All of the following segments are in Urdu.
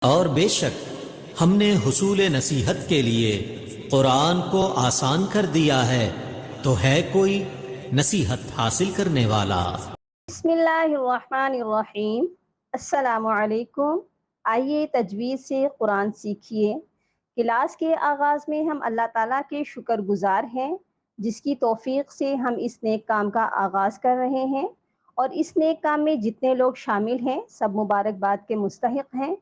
اور بے شک ہم نے حصول نصیحت کے لیے قرآن کو آسان کر دیا ہے، تو ہے کوئی نصیحت حاصل کرنے والا؟ بسم اللہ الرحمن الرحیم۔ السلام علیکم۔ آئیے تجوید سے قرآن سیکھیے۔ کلاس کے آغاز میں ہم اللہ تعالیٰ کے شکر گزار ہیں، جس کی توفیق سے ہم اس نیک کام کا آغاز کر رہے ہیں، اور اس نیک کام میں جتنے لوگ شامل ہیں سب مبارکباد کے مستحق ہیں۔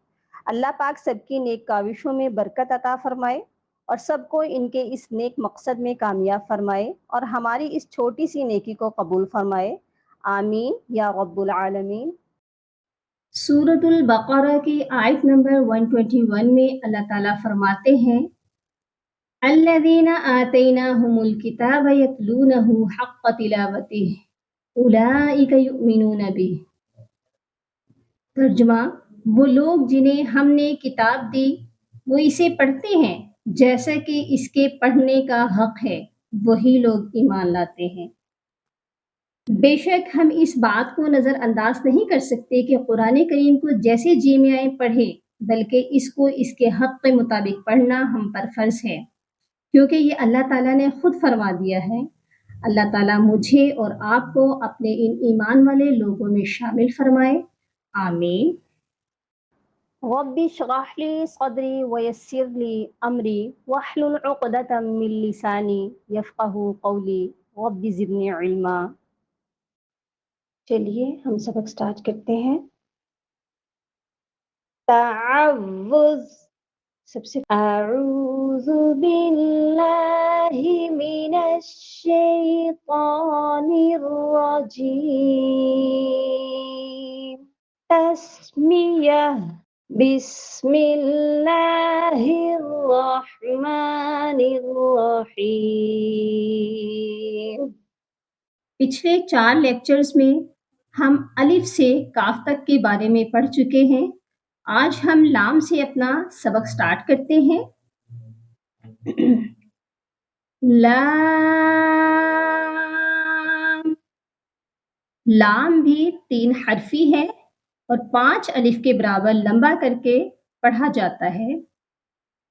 اللہ پاک سب کی نیک کاوشوں میں برکت عطا فرمائے اور سب کو ان کے اس نیک مقصد میں کامیاب فرمائے، اور ہماری اس چھوٹی سی نیکی کو قبول فرمائے، آمین یا رب العالمین۔ سورۃ البقرہ کی آیت نمبر 121 میں اللہ تعالیٰ فرماتے ہیں الذین آتیناہم الکتاب یتلونہ حق تلاوتہ اولئک یؤمنون بہ۔ ترجمہ: وہ لوگ جنہیں ہم نے کتاب دی وہ اسے پڑھتے ہیں جیسا کہ اس کے پڑھنے کا حق ہے، وہی لوگ ایمان لاتے ہیں۔ بے شک ہم اس بات کو نظر انداز نہیں کر سکتے کہ قرآن کریم کو جیسے جی میں آئے پڑھے، بلکہ اس کو اس کے حق کے مطابق پڑھنا ہم پر فرض ہے، کیونکہ یہ اللہ تعالیٰ نے خود فرما دیا ہے۔ اللہ تعالیٰ مجھے اور آپ کو اپنے ان ایمان والے لوگوں میں شامل فرمائے، آمین۔ رب اشرح لی صدری ویسر لی امری واحلل عقدۃ من لسانی یفقہوا قولی رب زدنی علما۔ چلیے ہم سبق سٹارٹ کرتے ہیں۔ تعوذ، سب سے اعوذ باللہ من الشیطان الرجیم۔ تسمیہ، بسم اللہ الرحمن الرحیم۔ پچھلے 4 لیکچرز میں ہم الف سے کاف تک کے بارے میں پڑھ چکے ہیں۔ آج ہم لام سے اپنا سبق سٹارٹ کرتے ہیں۔ لام، لام بھی 3 حرفی ہے اور 5 الف کے برابر لمبا کر کے پڑھا جاتا ہے۔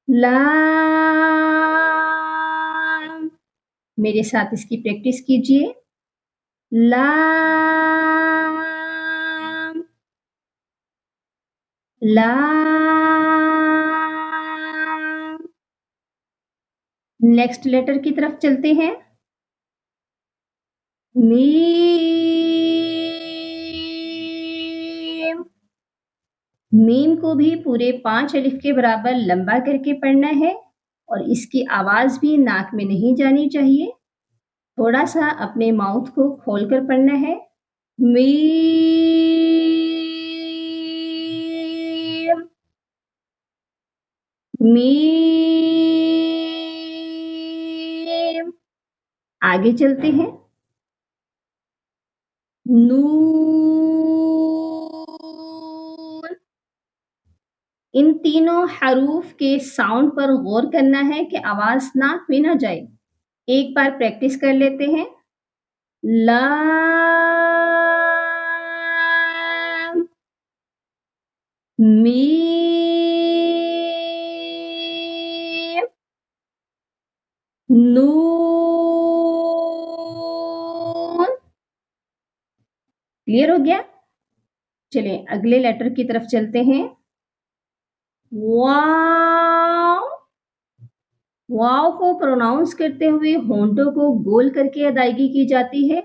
لام، میرے ساتھ اس کی پریکٹس کیجئے۔ لام، لام۔ نیکسٹ لیٹر کی طرف چلتے ہیں۔ میم، میم کو بھی پورے 5 الف کے برابر لمبا کر کے پڑھنا ہے اور اس کی آواز بھی ناک میں نہیں جانی چاہیے، تھوڑا سا اپنے ماؤتھ کو کھول کر پڑھنا ہے۔ میم، میم۔ آگے چلتے ہیں۔ نون، ان تینوں حروف کے ساؤنڈ پر غور کرنا ہے کہ آواز ناک میں نہ جائے۔ ایک بار پریکٹس کر لیتے ہیں۔ لام، میم، نون۔ کلیئر ہو گیا؟ چلیں اگلے لیٹر کی طرف چلتے ہیں۔ واو، واو کو پروناؤنس کرتے ہوئے ہونٹوں کو گول کر کے ادائیگی کی جاتی ہے۔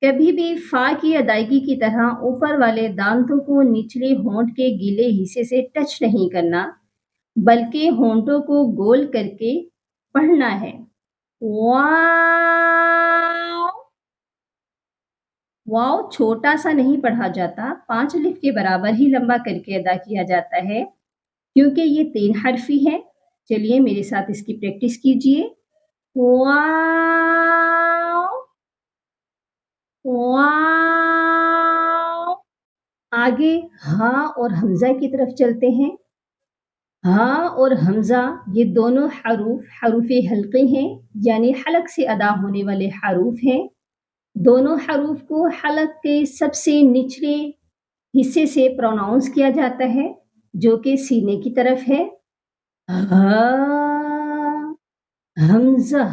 کبھی بھی فا کی ادائیگی کی طرح اوپر والے دانتوں کو نچلے ہونٹ کے گیلے حصے سے ٹچ نہیں کرنا، بلکہ ہونٹوں کو گول کر کے پڑھنا ہے۔ واو، واو چھوٹا سا نہیں پڑھا جاتا، 5 الف کے برابر ہی لمبا کر کے ادا کیا جاتا ہے، کیونکہ یہ 3 حرفی ہے۔ چلیے میرے ساتھ اس کی پریکٹس کیجئے۔ واو، واو۔ آگے ہاں اور حمزہ کی طرف چلتے ہیں۔ ہاں اور حمزہ یہ دونوں حروف حروف حلقی ہیں، یعنی حلق سے ادا ہونے والے حروف ہیں۔ دونوں حروف کو حلق کے سب سے نچلے حصے سے پروناؤنس کیا جاتا ہے، جو کہ سینے کی طرف ہے، ہا حمزہ،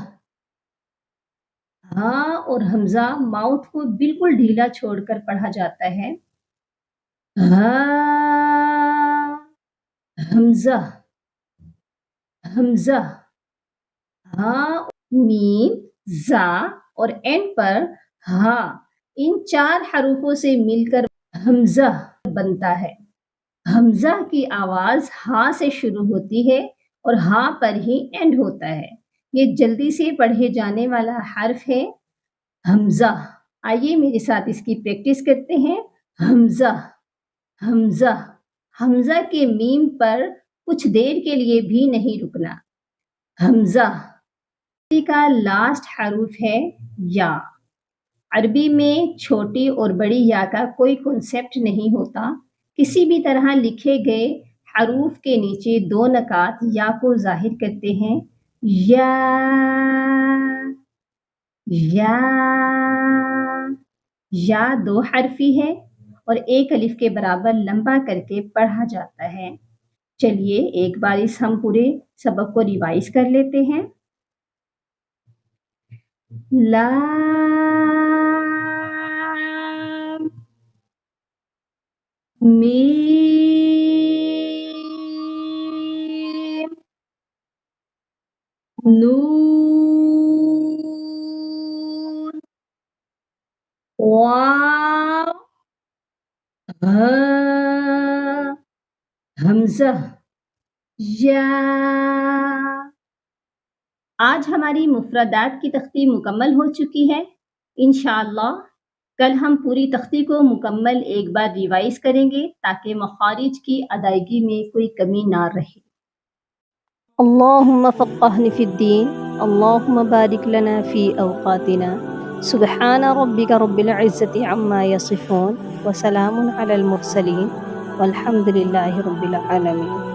ہاں اور حمزہ ماؤتھ کو بالکل ڈھیلا چھوڑ کر پڑھا جاتا ہے، ہا حمزہ، حمزہ، ہاں، میم، زا اور اینڈ پر ہا، ان 4 حروفوں سے مل کر حمزہ بنتا ہے۔ حمزہ کی آواز ہا سے شروع ہوتی ہے اور ہا پر ہی اینڈ ہوتا ہے۔ یہ جلدی سے پڑھے جانے والا حرف ہے حمزہ۔ آئیے میرے ساتھ اس کی پریکٹس کرتے ہیں۔ حمزہ، حمزہ، حمزہ کے میم پر کچھ دیر کے لیے بھی نہیں رکنا۔ حمزہ کا لاسٹ حرف ہے یا۔ عربی میں چھوٹی اور بڑی یا کا کوئی کنسیپٹ نہیں ہوتا۔ کسی بھی طرح لکھے گئے حروف کے نیچے 2 نقاط یا کو ظاہر کرتے ہیں۔ یا، یا، یا 2 حرفی ہے اور 1 الف کے برابر لمبا کر کے پڑھا جاتا ہے۔ چلیے ایک بار اس ہم پورے سبق کو ریوائز کر لیتے ہیں۔ لام، میم، نون، واو، ہا، حمزہ، یا۔ آج ہماری مفردات کی تختی مکمل ہو چکی ہے۔ انشاءاللہ کل ہم پوری تختی کو مکمل ایک بار ریوائز کریں گے تاکہ مخارج کی ادائیگی میں کوئی کمی نہ رہے۔ اللهم فقهني في الدين، اللهم بارك لنا في أوقاتنا، سبحان ربك رب العزة عما يصفون، وسلام على المرسلين، والحمد لله رب العالمين۔